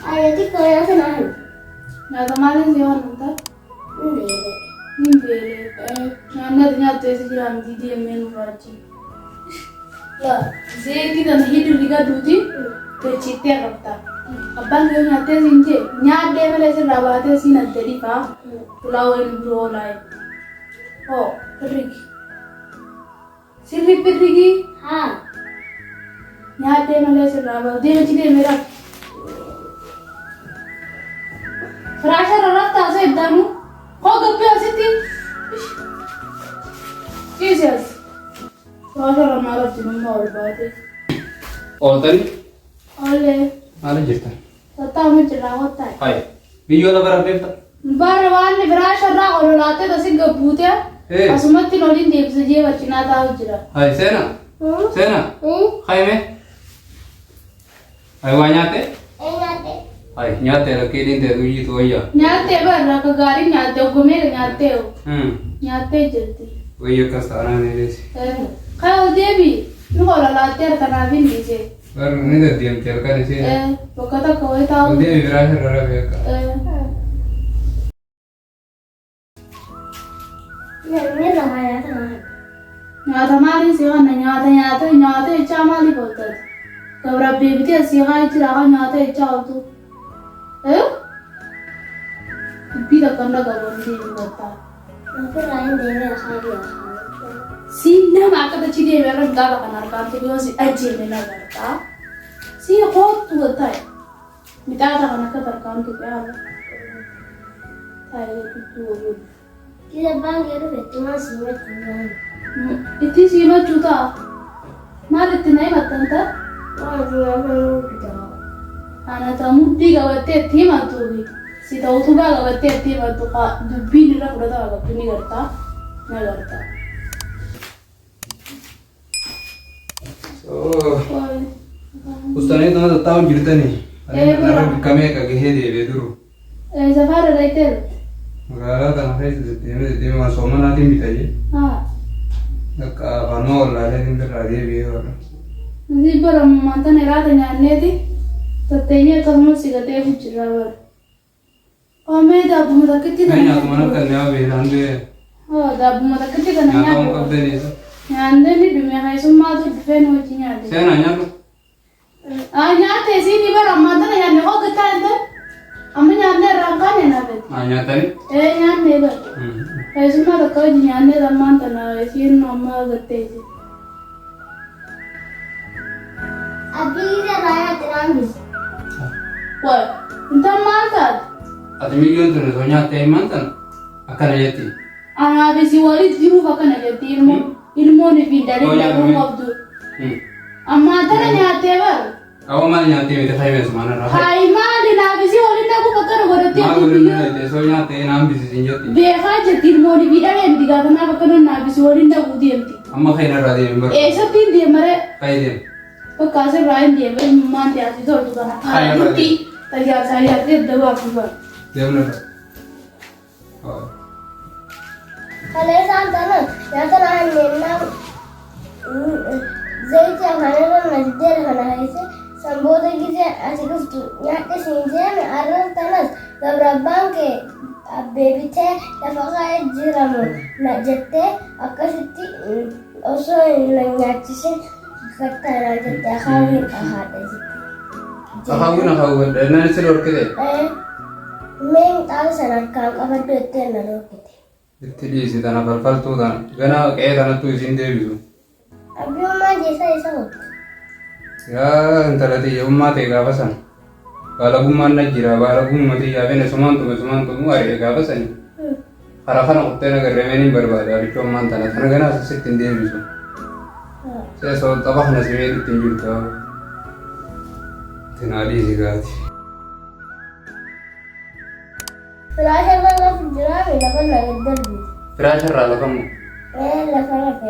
Ayati kaya sanahan. Nyatamaleen si wanta. Hindi. Nimbele. Nyate si jiran didi menu rachi. Ya, zeti dan hidu liga duti. Te chite rakta. Abang yo nyate sinje. Nyate mele se rabate si naderi ka. Pulau en bro lai. Oh, perigi. Perigi. हाँ nyate mele se rabate. De chite mera. Frasha rakta se danu. Ho gappe asiti. Jesus. Frasha ramara jinumma और बात है. और तरी ओले. आले जितना तता में चला होता है. हाय वीडियो ला बरा पेपर बारवान ने फ्राशा रा और लाते तो सिंग भूतिया. ए असुमति नोलिन देव से जे बचना था उजरा. हाय सेना हाय में हाय वान्याते एंगाते हाय न्याते रकेलिन ते दुई तो या nyate barra ka gari nyate gume nyate o. हम्म Nyate jilti. वही का सारा मेरे से Kau debi. Nu kalau later tanah bin dije. पर नहीं दे दिया चल कर से वो कथा कोई ताऊ. दे विराज रहा है का नन्हे रहाया सनाहन Nyata mali siapa nyata icha mali bolta. Kabra bebi dia siapa icha nyata icha tu. Bida kanda kabon di bolta. Nanti lain dewe akhari Sina maka tu ciri mereka gak akan narkam tu dia si aje mana berta. Si hot tu bolta. Minta ada kan nak narkam tu क्या है? Thai tu tu. Kita bang itu betul masih betul. इतनी सीमा चुता मार इतना ही मतन था Wah jual baru kita. आना था मुट्ठी गवते थी मातु भी सीता उठुगा गवते थी मातु का दुब्बी निरा कुड़ा था गवते नहीं करता मैं करता उस तरह तो ना ताऊ गिरता नहीं अरे कमे का गहे दे बेदुरु ऐसा फार रहते मगाला था ना दे में सोमन आदि बिताई हाँ का बानो और लाले दिन कर राधे भी और नहीं पर माता ने रात जानने थी तो तेरे तो हम सिगते कुछ रहा और मैं दाबू मत कितनी नहीं ना तुम्हारा कन्या भी नांदे हाँ दाबू मत कितनी करना ना तुम कब दे नहीं नांदे नहीं दुनिया है सुम्मा तो डिफेंड हो चिन्ह आते से ना यार nyate sih ni bar amma tan ya no gata anda amma nyanne rangka ne na bet nyata ni nyanne bar ai suma da ko nyanne ramman tan sih no amma gatte ji Abi kita raya terangis. wa inta mantad admi gion tu ne nyata mantan akan ayati ana bisi wali diru bakana jati ilmu ni bidari da rum abdu amma tan nyate bar awa mal nyate me dikhai me samana ra hai mal na bisi wali na ko bakana gorati ma gulu ne so nyate naam bisi sinjati beha jati ilmu ni bidari endiga bana bakana na bisi wali na budi enti amma khaina ra de member ऐसा तीन दिए मरे kai de तो कासे राइन दिए मरे मान दिया थी तो दुकान खाया खाया थी तैयार सारी आती है दवा फुबा devna ha Kalau saat tanah, ya tanah menang. Jadi jangan ada masjid mana itu. Samboda kita asyik tu. Ya kesinjam ada tanah. Keberabang ke baby teh, lepas jiramu. Nak jete, akasiti. Also nanya cisin kata nak jete kawin ahad aja. ahawuna hawu na siror kede Meng tahu sangat kam apa tu itu nalo kita. ittili si tana fal tu dan gana ke tana tu jinde bisu Abi mama jasa jasa hot. ya antara ti umma te ga basan bala gumman na jira bala gumma ti ya bene suman tu mu are ga basan harafana utte na garre meni barbada ari to man tana tana gana se tinde bisu se so tabah na se meri tinjul ka tinali zigati Flash apa nggak penjara? Lepas lagi derby. firashar ra lakam Lepas apa?